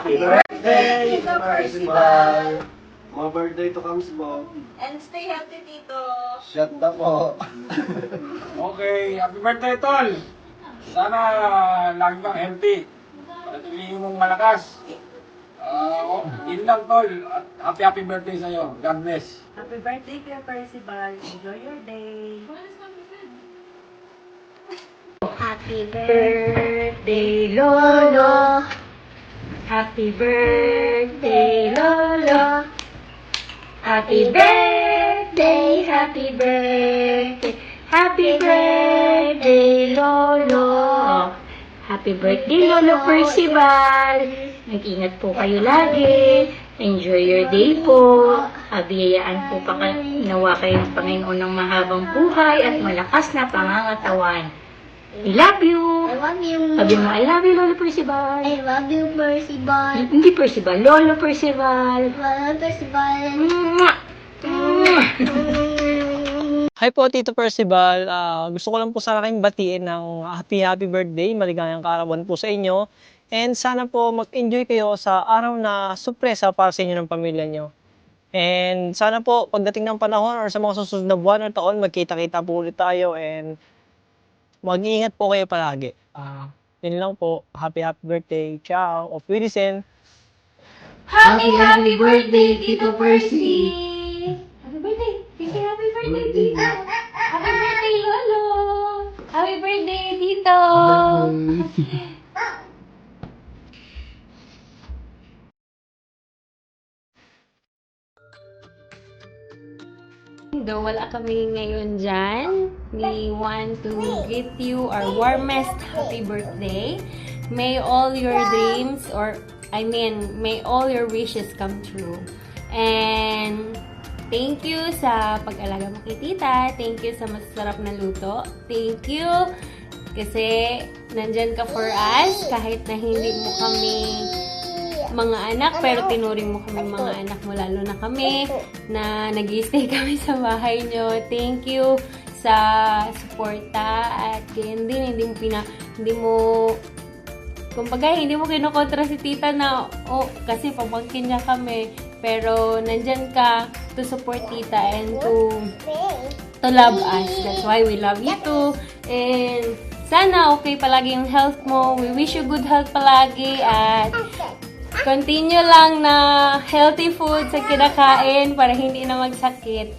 Happy birthday, Tito Percival! More birthday to comes po. And stay healthy, Tito. Shut up po. Okay, happy birthday, Tol! Sana lagi kang healthy. Patuloy mong malakas. Yun lang, Tol. At happy birthday sa'yo. God bless. Happy birthday, Tito Percival. Enjoy your day. Happy birthday, Lolo. Happy birthday, Lolo. Happy birthday, happy birthday, happy birthday, Lolo. Happy birthday, Lolo Percival. Mag-ingat po kayo lagi. Enjoy your day po. Abiyayaan po pa nawa kayong Panginoon ng mahabang buhay at malakas na pangangatawan. I love you. I love you. Sabi mo, I love you, Lolo Percival. I love you, Percival. Hindi Percival, Lolo Percival. Lolo Percival. Mwah! Mwah! Hi po, Tito Percival. Gusto ko lang po sana kayong batiin ng happy birthday. Maligayang kaarawan po sa inyo. And sana po mag-enjoy kayo sa araw na sorpresa para sa inyo ng pamilya nyo. And sana po pagdating ng panahon or sa mga susunod na buwan or taon, magkita-kita po ulit tayo and mag-iingat po kayo palagi. Yun lang po. Happy birthday. Ciao. Auf Wiedersehen. Happy birthday, Tito Percy! Happy birthday! Happy birthday, Tito! Happy birthday, Lolo! Happy birthday, Tito! Though wala kami ngayon dyan, we want to give you our warmest happy birthday. May all your dreams may all your wishes come true. And thank you sa pag-alaga mo kay tita. Thank you sa masarap na luto. Thank you kasi nandyan ka for us kahit na hindi mo kami mga anak, pero tinuring mo kami mga anak mo, lalo na kami na nag-stay kami sa bahay nyo. Thank you sa suporta at ganyan din, hindi mo kinukontra si tita na, kasi pamangkin niya kami, pero nandyan ka to support tita and to love us. That's why we love you too. And sana okay palagi yung health mo. We wish you good health palagi at continue lang na healthy food sa kinakain para hindi na magsakit.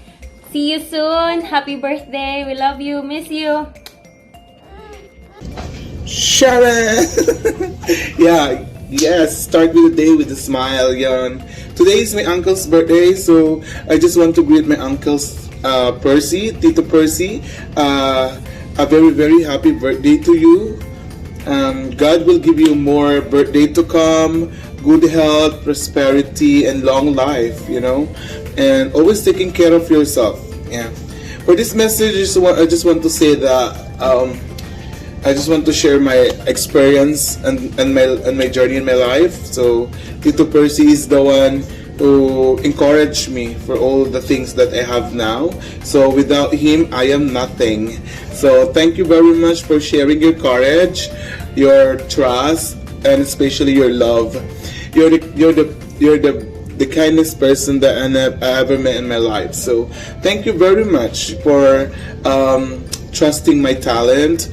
See you soon. Happy birthday. We love you. Miss you. Sharon! Yes, start with the day with a smile, yan. Today is my uncle's birthday, so I just want to greet my uncle's Percy, Tito Percy. A very, very happy birthday to you. God will give you more birthday to come, good health, prosperity, and long life, and always taking care of yourself. Yeah. For this message, I just want to say that I just want to share my experience and my journey in my life. So Tito Percy is the one who encouraged me for all the things that I have now. So without him, I am nothing. So thank you very much for sharing your courage, your trust, and especially your love. You're the kindest person that I ever met in my life. So thank you very much for trusting my talent.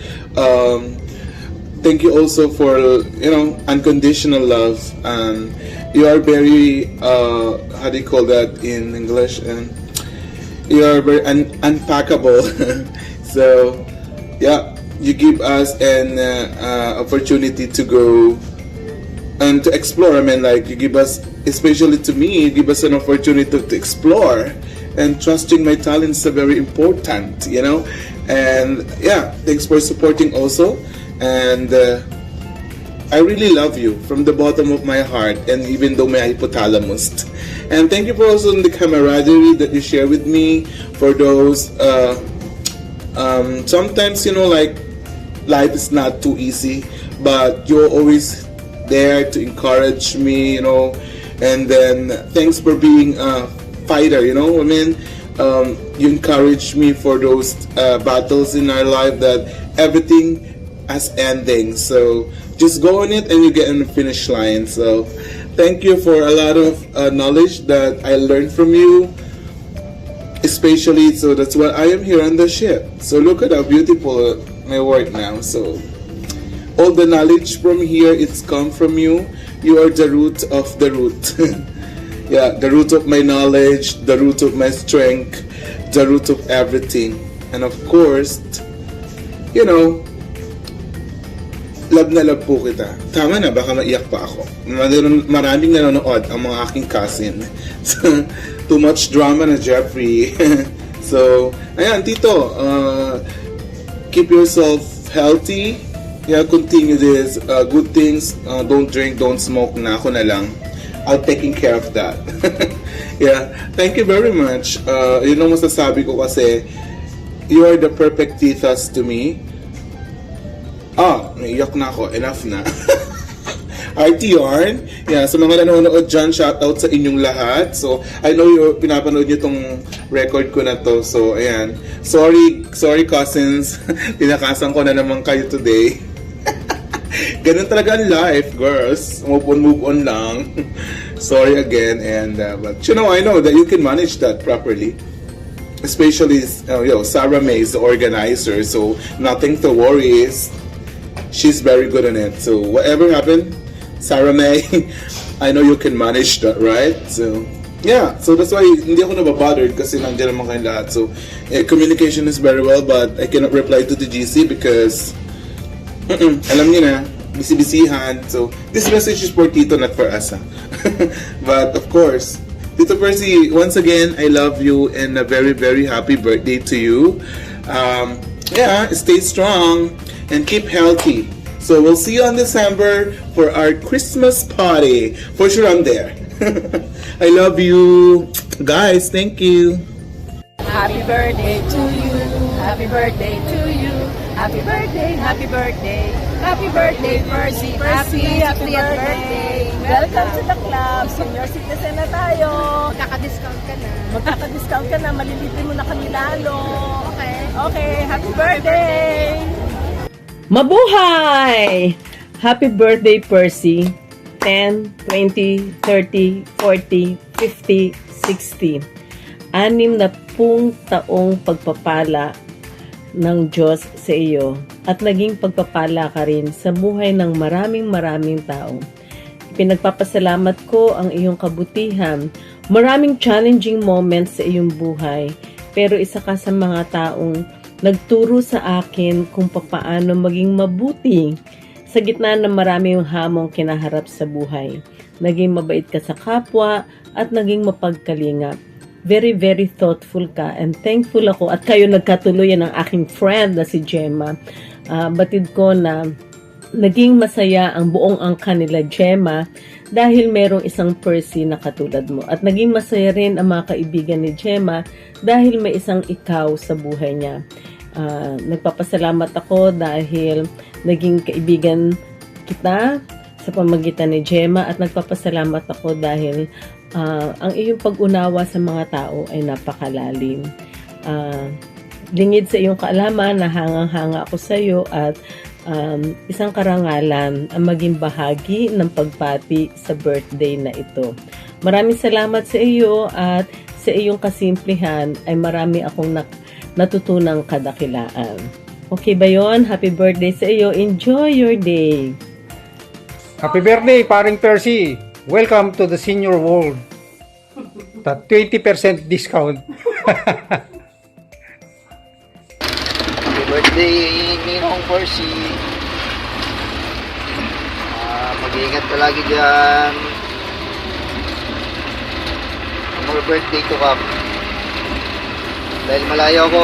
Thank you also for unconditional love. You are very how do you call that in English? And you are very unpackable. So yeah, you give us an opportunity to go and to explore. I mean, like, you give us, especially to me, you give us an opportunity to explore. And trusting my talents are very important, And yeah, thanks for supporting also. And I really love you from the bottom of my heart, and even though my hypothalamus. And thank you for also the camaraderie that you share with me. For those, sometimes, like, life is not too easy, but you're always there to encourage me, and then thanks for being a fighter, you encourage me for those battles in our life, that everything has ending, so just go on it and you get on the finish line. So Thank you for a lot of knowledge that I learned from you. Especially, so that's why I am here on the ship. So look at how beautiful my work now. So all the knowledge from here, it's come from you. You are the root of the root. Yeah, the root of my knowledge, the root of my strength, the root of everything. And of course, you know, love na love po kita. Tama na, baka maiyak pa ako. Maraming nanonood ang mga aking cousin. So, too much drama na Jeffrey. So, ayan, Tito, keep yourself healthy. Yeah, continue this. Good things, don't drink, don't smoke na. Ako na lang. I'll taking care of that. Yeah, thank you very much. Yun ang masasabi ko kasi, you are the perfect titas to me. Naiyak na ako. Enough na. RT Yarn. Yeah, sa mga nanonood dyan, shoutout sa inyong lahat. So, I know pinapanood nyo tong record ko na to. So, ayan. Sorry cousins. Tinakasan ko na naman kayo today. Ganun talaga ang life, girls. Move on lang. Sorry again. And, but, you know, I know that you can manage that properly. Especially, Sarah May is the organizer. So, nothing to worry. She's very good on it. So, whatever happened, Sarah May, I know you can manage that, right? So, yeah. So, that's why hindi ako nababothered kasi nandiyan naman kayong lahat. So, communication is very well, but I cannot reply to the GC because, alam niyo na, busy-busyhan. So, this message is for Tito, not for us. But, of course, Tito Percy, once again, I love you and a very, very happy birthday to you. Yeah, stay strong and keep healthy. So we'll see you on December for our Christmas party. For sure I'm there. I love you. Guys, thank you. Happy birthday to you. Happy birthday to you. Happy birthday, happy birthday. Happy birthday, Percy. Happy birthday. Welcome to the club. Senior citizen na tayo. Magkaka-discount ka na. Malilibre mo na kami lalo. Okay, happy birthday. Mabuhay! Happy birthday, Percy. 10, 20, 30, 40, 50, 60. 60 taong pagpapala ng Diyos sa iyo at naging pagpapala ka rin sa buhay ng maraming tao. Pinagpapasalamat ko ang iyong kabutihan. Maraming challenging moments sa iyong buhay, pero isa ka sa mga taong nagturo sa akin kung papaano maging mabuti sa gitna ng maraming hamong kinaharap sa buhay. Naging mabait ka sa kapwa at naging mapagkalingap. Very, very thoughtful ka and thankful ako at kayo nagkatuluyan ng aking friend na si Gemma. Batid ko na naging masaya ang buong angka nila Gemma dahil merong isang Percy na katulad mo. At naging masaya rin ang mga kaibigan ni Gemma dahil may isang ikaw sa buhay niya. Nagpapasalamat ako dahil naging kaibigan kita sa pamagitan ni Gemma at nagpapasalamat ako dahil ang iyong pag-unawa sa mga tao ay napakalalim. Lingid sa iyong kaalaman na hangang-hanga ako sa iyo at isang karangalan ang maging bahagi ng pagpati sa birthday na ito. Maraming salamat sa iyo at sa iyong kasimplihan ay marami akong natutunang kadakilaan. Okay ba yon? Happy birthday sa iyo. Enjoy your day. Happy birthday, paring Percy. Welcome to the senior world. The 20% discount. Happy birthday, Ninong Percy. Mag-iingat ka lagi dyan. More birthday to come. Dahil malayo ako,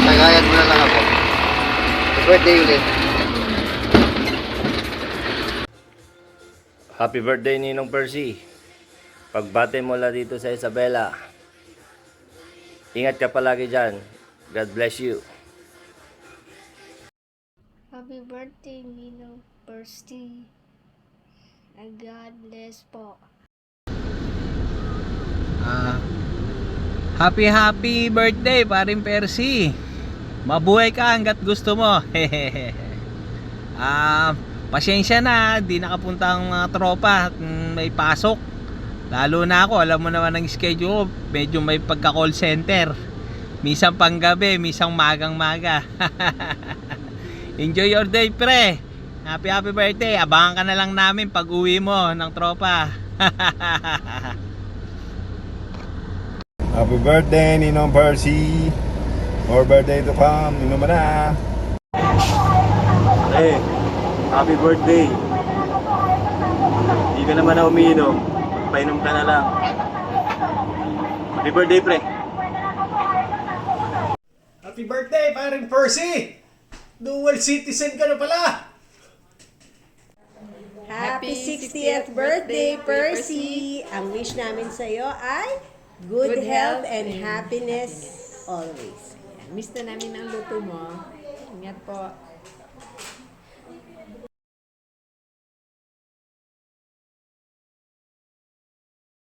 tagayan mo na lang ako. Happy birthday ulit. Happy birthday, Ninong Percy. Pagbate mo lang dito sa Isabela. Ingat ka palagi dyan. God bless you. Happy birthday, Ninong Percy. And God bless po. Happy birthday, paring Percy. Mabuhay ka hanggat gusto mo. Pasensya na, di nakapunta ang mga tropa at may pasok. Lalo na ako, alam mo naman ang schedule ko, medyo may pagka-call center. Minsan panggabi, minsan magang-maga. Enjoy your day, pre. Happy birthday. Abangan ka na lang namin pag uwi mo ng tropa. Happy birthday, Ninong Percy. More birthday to come. Inom mo na. Pre, happy birthday. Hindi ka naman na umiinom. Painom ka na lang. Happy birthday, pre. Happy birthday, paring Percy! Dual citizen ka na pala! Happy 60th birthday, Percy! Ang wish namin sa iyo ay good health and happiness always. Miss na namin ang luto mo. Ingat po.